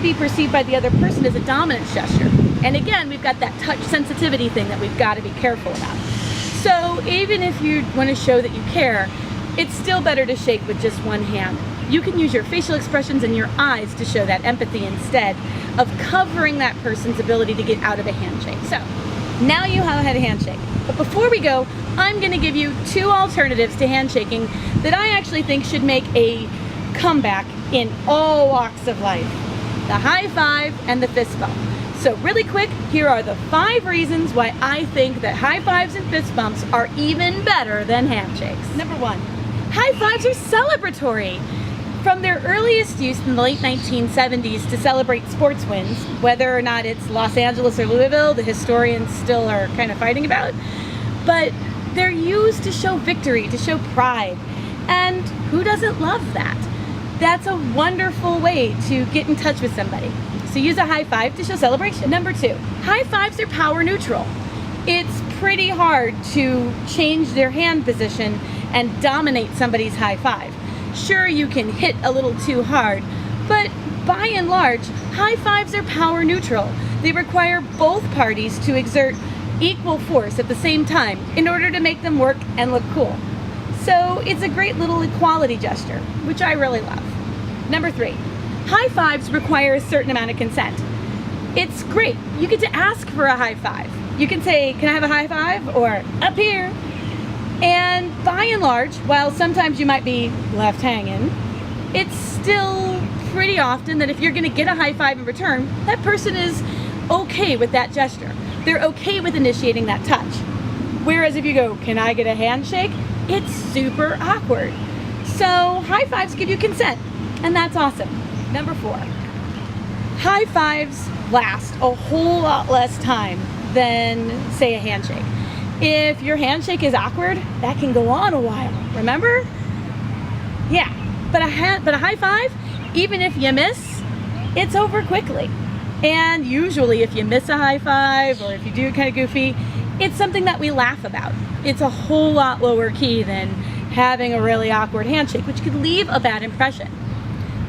to be perceived by the other person as a dominant gesture. And again, we've got that touch sensitivity thing that we've got to be careful about. So even if you want to show that you care, it's still better to shake with just one hand. You can use your facial expressions and your eyes to show that empathy instead of covering that person's ability to get out of a handshake. So now you have had a handshake. But before we go, I'm going to give you two alternatives to handshaking that I actually think should make a comeback in all walks of life. The high five and the fist bump. So really quick, here are the 5 reasons why I think that high fives and fist bumps are even better than handshakes. Number 1, high fives are celebratory. From their earliest use in the late 1970s to celebrate sports wins, whether or not it's Los Angeles or Louisville, the historians still are kind of fighting about, but they're used to show victory, to show pride. And who doesn't love that? That's a wonderful way to get in touch with somebody. So use a high five to show celebration. Number 2, high fives are power neutral. It's pretty hard to change their hand position and dominate somebody's high five. Sure, you can hit a little too hard, but by and large, high fives are power neutral. They require both parties to exert equal force at the same time in order to make them work and look cool. So it's a great little equality gesture, which I really love. Number 3, high fives require a certain amount of consent. It's great. You get to ask for a high five. You can say, "Can I have a high five?" or "Up here." And by and large, while sometimes you might be left hanging, it's still pretty often that if you're going to get a high five in return, that person is okay with that gesture. They're okay with initiating that touch. Whereas if you go, "Can I get a handshake?" it's super awkward. So high fives give you consent, and that's awesome. Number 4, high fives last a whole lot less time than, say, a handshake. If your handshake is awkward, that can go on a while, remember? Yeah, but a high five, even if you miss, it's over quickly. And usually if you miss a high five or if you do it kind of goofy, it's something that we laugh about. It's a whole lot lower key than having a really awkward handshake, which could leave a bad impression.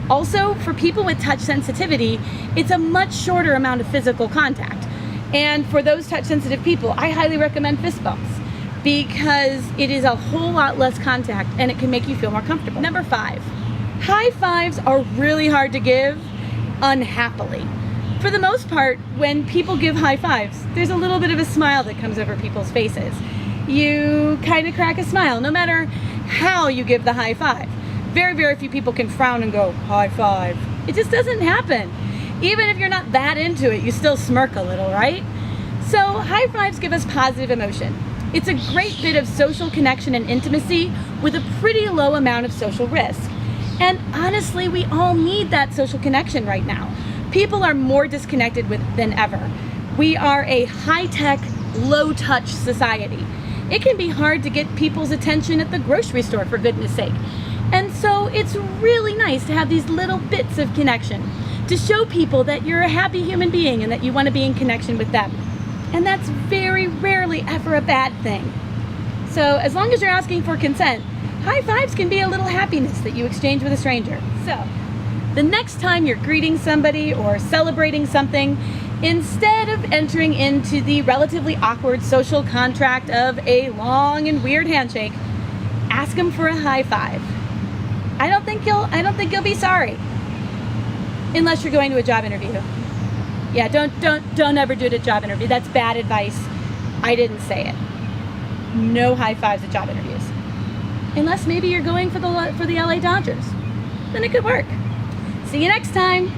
Also, for people with touch sensitivity, it's a much shorter amount of physical contact. And for those touch-sensitive people, I highly recommend fist bumps because it is a whole lot less contact and it can make you feel more comfortable. Number 5, high fives are really hard to give unhappily. For the most part, when people give high fives, there's a little bit of a smile that comes over people's faces. You kind of crack a smile, no matter how you give the high five. Very, very few people can frown and go, "High five." It just doesn't happen. Even if you're not that into it, you still smirk a little, right? So high fives give us positive emotion. It's a great bit of social connection and intimacy with a pretty low amount of social risk. And honestly, we all need that social connection right now. People are more disconnected than ever. We are a high-tech, low-touch society. It can be hard to get people's attention at the grocery store, for goodness sake. And so it's really nice to have these little bits of connection to show people that you're a happy human being and that you want to be in connection with them. And that's very rarely ever a bad thing. So as long as you're asking for consent, high fives can be a little happiness that you exchange with a stranger. So the next time you're greeting somebody or celebrating something, instead of entering into the relatively awkward social contract of a long and weird handshake, ask them for a high five. I don't think you'll be sorry. Unless you're going to a job interview. Yeah, don't ever do it at a job interview. That's bad advice. I didn't say it. No high fives at job interviews. Unless maybe you're going for the LA Dodgers. Then it could work. See you next time.